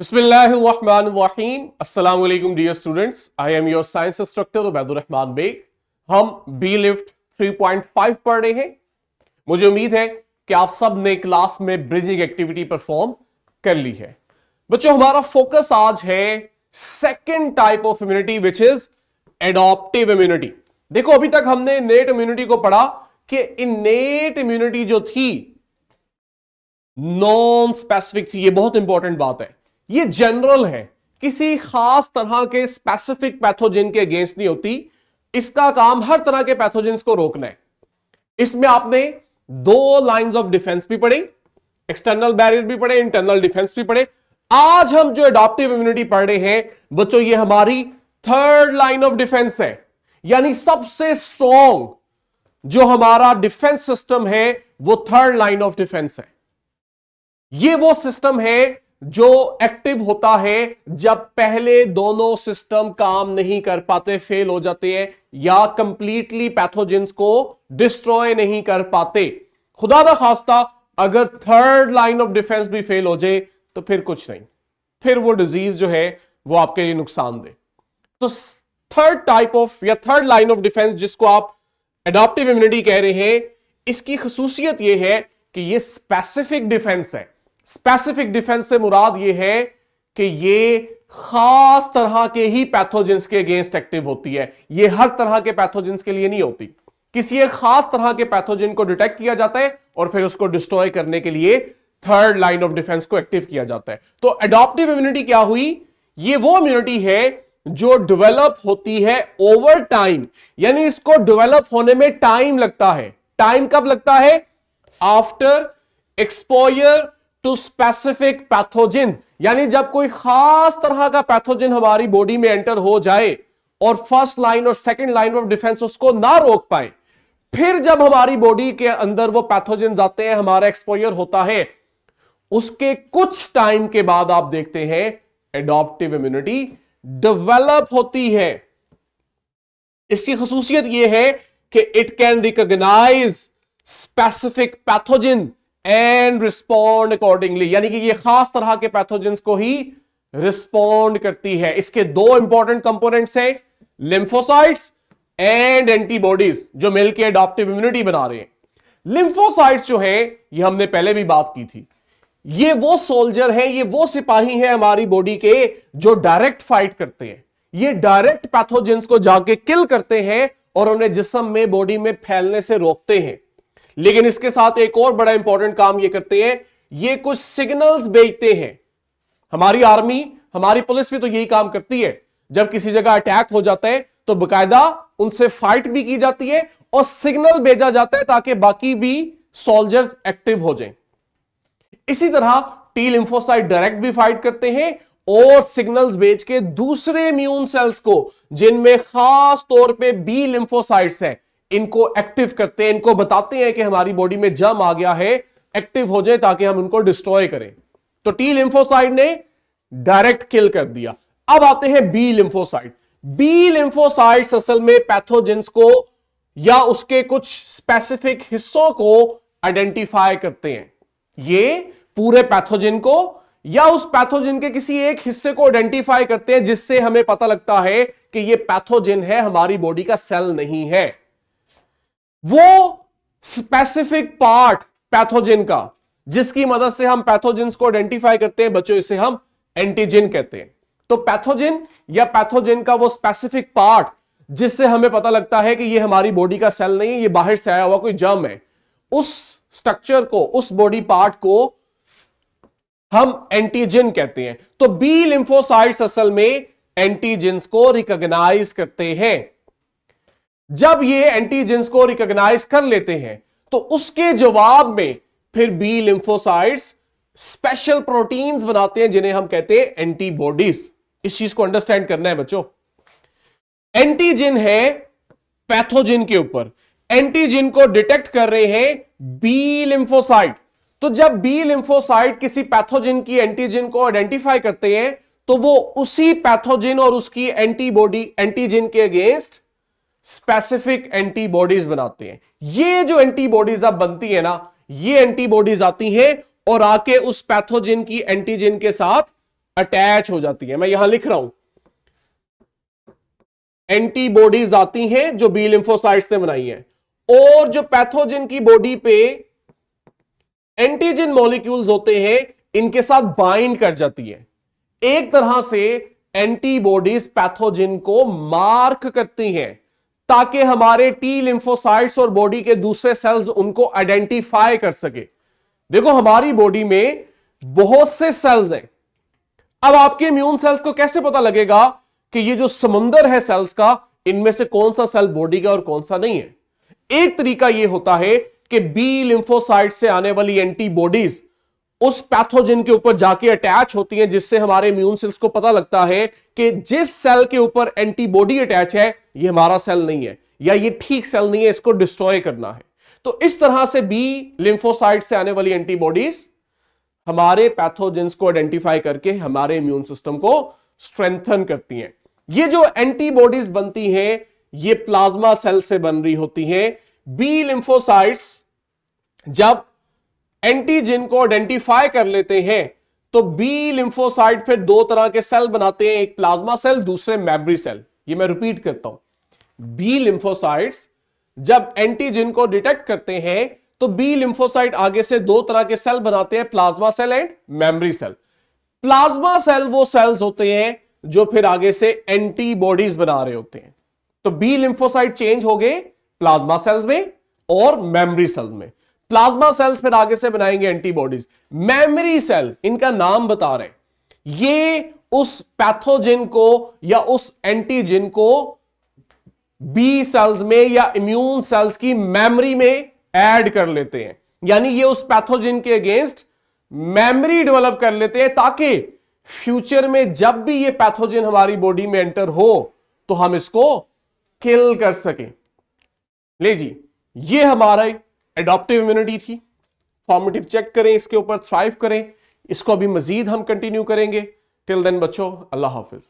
बिस्मिल्लाहिर्रहमानिर्रहीम। अस्सलाम वालेकुम dear students, I am your science instructor Ubaidur Rahman Baig. हम बी लिफ्ट 3.5 पढ़ रहे हैं। मुझे उम्मीद है कि आप सब ने क्लास में ब्रिजिंग एक्टिविटी परफॉर्म कर ली है। बच्चों, हमारा फोकस आज है second type of immunity which is adaptive immunity. देखो, अभी तक हमने इनेट इम्यूनिटी को पढ़ा कि इनेट इम्यूनिटी जो थी नॉन स्पेसिफिक थी। ये बहुत इंपॉर्टेंट बात है। ये जनरल है, किसी खास तरह के स्पेसिफिक पैथोजन के अगेंस्ट नहीं होती। इसका काम हर तरह के पैथोजेंस को रोकना है। इसमें आपने दो लाइंस ऑफ डिफेंस भी पढ़े, एक्सटर्नल बैरियर भी पढ़े, इंटरनल डिफेंस भी पढ़े। आज हम जो एडॉप्टिव इम्यूनिटी पढ़ रहे हैं बच्चों, ये हमारी थर्ड लाइन ऑफ डिफेंस है। यानी सबसे स्ट्रॉन्ग जो हमारा डिफेंस सिस्टम है वो थर्ड लाइन ऑफ डिफेंस है। ये वो सिस्टम है जो एक्टिव होता है जब पहले दोनों सिस्टम काम नहीं कर पाते, फेल हो जाते हैं, या कंप्लीटली पैथोजेंस को डिस्ट्रॉय नहीं कर पाते। खुदा ना खास्ता अगर थर्ड लाइन ऑफ डिफेंस भी फेल हो जाए तो फिर कुछ नहीं, फिर वो डिजीज जो है वो आपके लिए नुकसान दे। तो थर्ड टाइप ऑफ या थर्ड लाइन ऑफ डिफेंस जिसको आप एडॉप्टिव इम्यूनिटी कह रहे हैं, इसकी खसूसियत यह है कि यह स्पेसिफिक डिफेंस है। स्पेसिफिक डिफेंस से मुराद यह है कि यह खास तरह के ही पैथोजेंस के अगेंस्ट एक्टिव होती है। यह हर तरह के पैथोजेंस के लिए नहीं होती। किसी एक खास तरह के पैथोजन को डिटेक्ट किया जाता है और फिर उसको डिस्ट्रॉय करने के लिए थर्ड लाइन ऑफ डिफेंस को एक्टिव किया जाता है। तो एडॉप्टिव इम्यूनिटी क्या हुई? यह वो इम्यूनिटी है जो डेवलप होती है ओवर टाइम। यानी इसको डेवलप होने में टाइम लगता है। टाइम कब लगता है? After exposure to specific pathogen. यानी जब कोई खास तरह का पैथोजन हमारी बॉडी में एंटर हो जाए और फर्स्ट लाइन और सेकंड लाइन ऑफ डिफेंस उसको ना रोक पाए, फिर जब हमारी बॉडी के अंदर वो पैथोजन आते हैं, हमारा एक्सपोजर होता है, उसके कुछ टाइम के बाद आप देखते हैं एडॉप्टिव इम्यूनिटी डेवलप होती है। इसकी खसूसियत यह है कि it can recognise specific pathogens and respond accordingly. यानी कि ये खास तरह के पैथोजेंस को ही रिस्पॉन्ड करती है। इसके दो इंपॉर्टेंट कंपोनेंट्स हैं, लिम्फोसाइट्स एंड एंटीबॉडीज, जो मिलकर एडॉप्टिव इम्यूनिटी बना रहे हैं। लिम्फोसाइट्स जो है, ये हमने पहले भी बात की थी, ये वो सोल्जर हैं, ये वो सिपाही हैं हमारी बॉडी के जो डायरेक्ट फाइट करते हैं। ये डायरेक्ट पैथोजेंस को जाके किल करते हैं और उन्हें जिस्म में, बॉडी में फैलने से रोकते हैं। लेकिन इसके साथ एक और बड़ा इंपॉर्टेंट काम ये करते हैं, ये कुछ सिग्नल्स भेजते हैं। हमारी आर्मी, हमारी पुलिस भी तो यही काम करती है। जब किसी जगह अटैक हो जाता है तो बकायदा उनसे फाइट भी की जाती है और सिग्नल भेजा जाता है ताकि बाकी भी सोल्जर्स एक्टिव हो जाएं। इसी तरह टी लिम्फोसाइट डायरेक्ट भी फाइट करते हैं और सिग्नल्स भेज के दूसरे इम्यून सेल्स को, जिनमें खास तौर पे बी लिम्फोसाइट्स हैं, इनको एक्टिव करते हैं, इनको बताते हैं कि हमारी बॉडी में जर्म आ गया है, एक्टिव हो जाए ताकि हम उनको डिस्ट्रॉय करें। तो टी लिम्फोसाइट ने डायरेक्ट किल कर दिया। अब आते हैं बी लिम्फोसाइट। बी लिम्फोसाइट्स असल में पैथोजेंस को या उसके कुछ स्पेसिफिक हिस्सों को आइडेंटिफाई करते हैं। ये पूरे पैथोजन को या उस पैथोजन के किसी एक हिस्से को आइडेंटिफाई करते हैं, जिससे हमें पता लगता है कि ये पैथोजन है, हमारी बॉडी का सेल नहीं है। वो स्पेसिफिक पार्ट पैथोजन का जिसकी मदद से हम पैथोजेंस को आइडेंटिफाई करते हैं बच्चों, इसे हम एंटीजन कहते हैं। तो पैथोजन या पैथोजन का वो स्पेसिफिक पार्ट जिससे हमें पता लगता है कि ये हमारी बॉडी का सेल नहीं है, ये बाहर से आया हुआ कोई जर्म है, उस स्ट्रक्चर को, उस बॉडी पार्ट को हम एंटीजन कहते हैं। तो बी लिम्फोसाइट्स असल में एंटीजेंस को रिकॉग्नाइज करते हैं। जब ये एंटीजेंस को रिकॉग्नाइज कर लेते हैं तो उसके जवाब में फिर बी लिम्फोसाइट्स स्पेशल प्रोटीन्स बनाते हैं जिन्हें हम कहते हैं एंटीबॉडीज। इस चीज को अंडरस्टैंड करना है बच्चों। एंटीजन है पैथोजन के ऊपर, एंटीजन को डिटेक्ट कर रहे हैं बी लिम्फोसाइट। तो जब बी लिम्फोसाइट किसी पैथोजन की एंटीजन को आइडेंटिफाई करते हैं तो वो उसी पैथोजन और उसकी एंटीबॉडी, एंटीजन के अगेंस्ट स्पेसिफिक एंटीबॉडीज बनाते हैं। ये जो एंटीबॉडीज अब बनती है ना, ये एंटीबॉडीज आती हैं और आके उस पैथोजन की एंटीजन के साथ अटैच हो जाती है। मैं यहां लिख रहा हूं, एंटीबॉडीज आती हैं जो बी लिम्फोसाइट से बनाई हैं, और जो पैथोजन की बॉडी पे एंटीजन मॉलिक्यूल्स होते हैं इनके साथ बाइंड कर जाती है। एक तरह से एंटीबॉडीज पैथोजन को मार्क करती हैं ताकि हमारे टी लिम्फोसाइट्स और बॉडी के दूसरे सेल्स उनको आइडेंटिफाई कर सके। देखो हमारी बॉडी में बहुत से सेल्स हैं। अब आपके इम्यून सेल्स को कैसे पता लगेगा कि ये जो समुंदर है सेल्स का, इनमें से कौन सा सेल बॉडी का और कौन सा नहीं है? एक तरीका यह होता है कि बी लिम्फोसाइट से आने वाली एंटीबॉडीज उस पैथोजन के ऊपर जाके अटैच होती हैं, जिससे हमारे इम्यून सेल्स को पता लगता है कि जिस सेल के ऊपर एंटीबॉडी अटैच है ये हमारा सेल नहीं है, या ये ठीक सेल नहीं है, इसको डिस्ट्रॉय करना है। तो इस तरह से बी लिम्फोसाइट से आने वाली एंटीबॉडीज हमारे पैथोजेंस को आइडेंटिफाई करके हमारे इम्यून सिस्टम को स्ट्रेंथन करती हैं। ये जो एंटीबॉडीज बनती हैं ये प्लाज्मा सेल से बन रही होती हैं। बी लिम्फोसाइट्स जब एंटीजन को आइडेंटिफाई कर लेते हैं तो बी लिम्फोसाइट फिर दो तरह के सेल बनाते हैं, एक प्लाज्मा सेल, दूसरे मेमोरी सेल। ये मैं रिपीट करता हूं, बी लिम्फोसाइट्स जब एंटीजन को डिटेक्ट करते हैं तो बी लिम्फोसाइट आगे से दो तरह के सेल बनाते हैं, plasma cell and memory cell. Plasma cell वो सेल्स होते हैं जो फिर आगे से एंटीबॉडीज बना रहे होते हैं। तो बी लिम्फोसाइट चेंज हो गए प्लाज्मा सेल्स में और मेमोरी सेल्स में। प्लाज्मा सेल्स फिर आगे से बनाएंगे एंटीबॉडीज। मेमोरी सेल, इनका नाम बता रहे, ये उस पैथोजन को या उस एंटीजन को बी सेल्स में या इम्यून सेल्स की मेमोरी में ऐड कर लेते हैं, यानी ये उस पैथोजन के अगेंस्ट मेमोरी डेवलप कर लेते हैं ताकि फ्यूचर में जब भी ये पैथोजन हमारी बॉडी में एंटर हो तो हम इसको किल कर सकें। ले जी, ये हमारा एडॉप्टिव इम्यूनिटी थी। फॉर्मेटिव चेक करें, इसके ऊपर थ्राइव करें। इसको अभी मजीद हम कंटिन्यू करेंगे। टिल देन बच्चों, अल्लाह हाफिज।